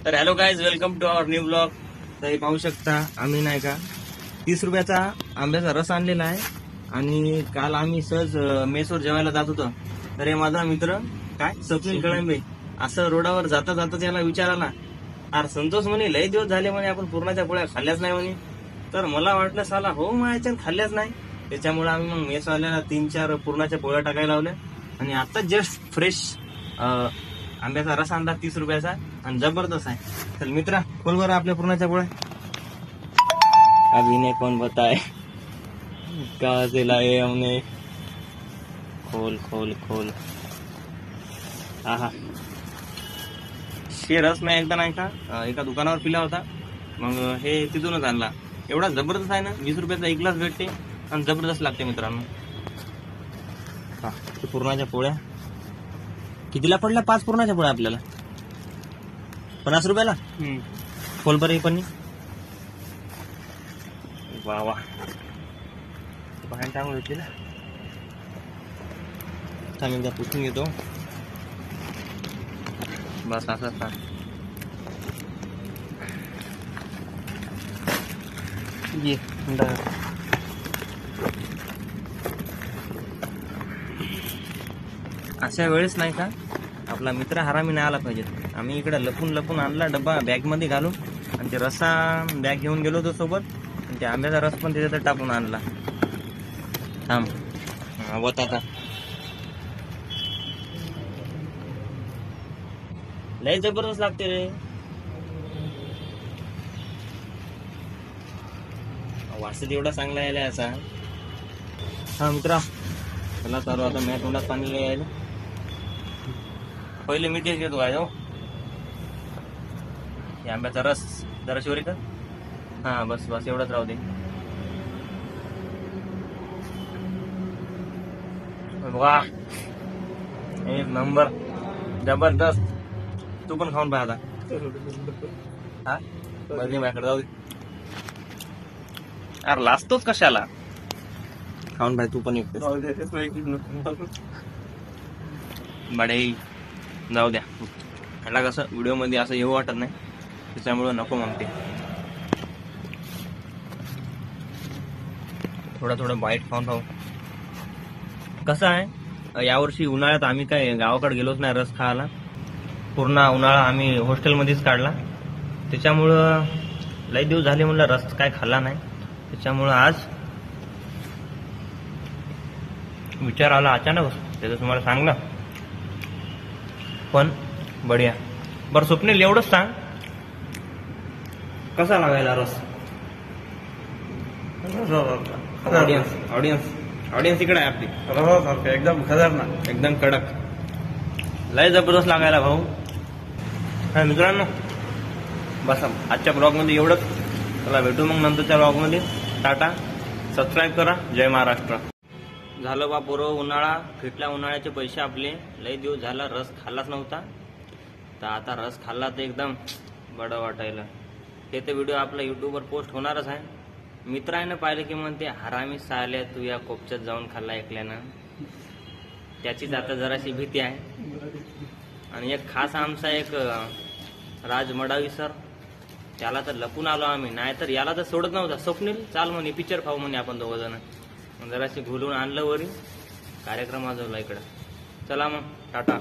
तर hello guys, welcome to our new blog. तर हे पाहू शकता, आम्ही नाही का 30 रुपयाचा आंब्याचा रस आणलेला आहे. आणि काल आम्ही सहज मेसवर जेवायला जात होतो. तर हे माझा मित्र काय स्वप्नील कळंबे असं रोडावर जाता जाता त्याला विचाराला, अरे संतोष म्हणे लय दिवस झाले म्हणे आपण पुरणाच्या पोळ्या खाल्ल्याच नाही म्हणे. तर मला वाटलं साला हो माझ्या खाल्ल्याच नाही. त्याच्यामुळे आम्ही मग मेसवाल्याला 3-4 पुरणाच्या पोळ्या टाकायला लावल्या. आणि आता जस्ट फ्रेश आंब्याचा रस आणला 30 रुपयाचा आणि जबरदस्त आहे. चल मित्रा, खोल बरं आपल्या पुरणाच्या पोळ्या. अभी ने कौन बताए कहाँ से लाए हमने. खोल खोल खोल. आहा, शे रस मी एकदा नाही का एका दुकानावर पिला होता. मग हे तिथूनच आणला. एवढा जबरदस्त आहे ना, 20 रुपयाचा एक ग्लास भेटते आणि जबरदस्त लागते मित्रांनो. हा, पुरणाच्या पोळ्या कितीला पडल्या? 5 पुरणाच्या पोळ्या आपल्याला 50 रुपयाला. खोल बरं पण वा वा, बाहेर टाकून घेतली ना. चांगली एकदा पुसून घेतो. बस असं असता. ये अशा वेळेस नाही का आपला मित्र हरामी नाही आला पाहिजे. आम्ही इकडे लपून लपून आणला डब्बा बॅग मध्ये घालून, आणि ते रस्सा बॅग घेऊन गेलो होतो सोबत. आणि ते आंब्याचा रस पण त्याच्यात टाकून आणला. थांब होत आता लय जबरदस्त लागते रे. वाटत एवढा चांगला यायला असा. हा मित्रा, चला चालू आता. मी तोंडात पाणी यायला. पहिले मी तेच घेतो. काय हो आंब्याचा रस जरा शिवरी कर. हा बस बस एवढंच राहू दे. वा, एक नंबर, जबरदस्त. तू पण खाऊन पाहता. हा बरं, माझ्याकडे जाऊ दे. अरे लाजतोच कशाला, खाऊन भाई तू पण एक बडे. जाऊ द्या, ह्याला कसं व्हिडिओ मध्ये असं येऊ वाटत नाही, त्याच्यामुळं नको म्हणते. थोडं बाईट खाऊन खाऊ. कसं आहे, यावर्षी उन्हाळ्यात आम्ही काय गावाकडे गेलोच नाही रस खायला. पूर्ण उन्हाळा आम्ही हॉस्टेलमध्येच काढला. त्याच्यामुळं लई दिवस झाले म्हणलं रस काय खाल्ला नाही. त्याच्यामुळं आज विचार आला अचानक, त्याचं तुम्हाला सांगलं. पण बढिया. बरं स्वप्नील, एवढंच सांग कसा लागायला रस. ऑडियन्स इकडे आहे आपली. एकदम खतरनाक, एकदम कडक, लय जबरदस्त लागायला भाऊ. हा मित्रांनो, बस आजच्या ब्लॉगमध्ये एवढंच. चला भेटू मग नंतरच्या ब्लॉगमध्ये. टाटा, सबस्क्राईब करा. जय महाराष्ट्र. झालं बा पोरं, उन्हाळा फिटला. उन्हाळ्याचे पैसे आपले. लय दिवस झाला रस खाल्लाच नव्हता. तर आता रस खाल्ला तर एकदम बडं वाटायला. हे तर व्हिडिओ आपला युट्यूबवर पोस्ट होणारच आहे. मित्राने पाहिलं की म्हणते हरामी साल्या तू या कोपच्यात जाऊन खाल्ला ऐकल्यानं. त्याचीच आता जराशी भीती आहे. आणि एक खास आमचा एक राज मडावी सर, त्याला तर लपून आलो आम्ही. नाहीतर याला तर सोडत नव्हता. स्वप्नील चाल म्हणे पिक्चर पाहू म्हणे आपण 2 जण. जराशी घुलून आणलं वरी. कार्यक्रम वाजवला इकडं. चला मग टाटा.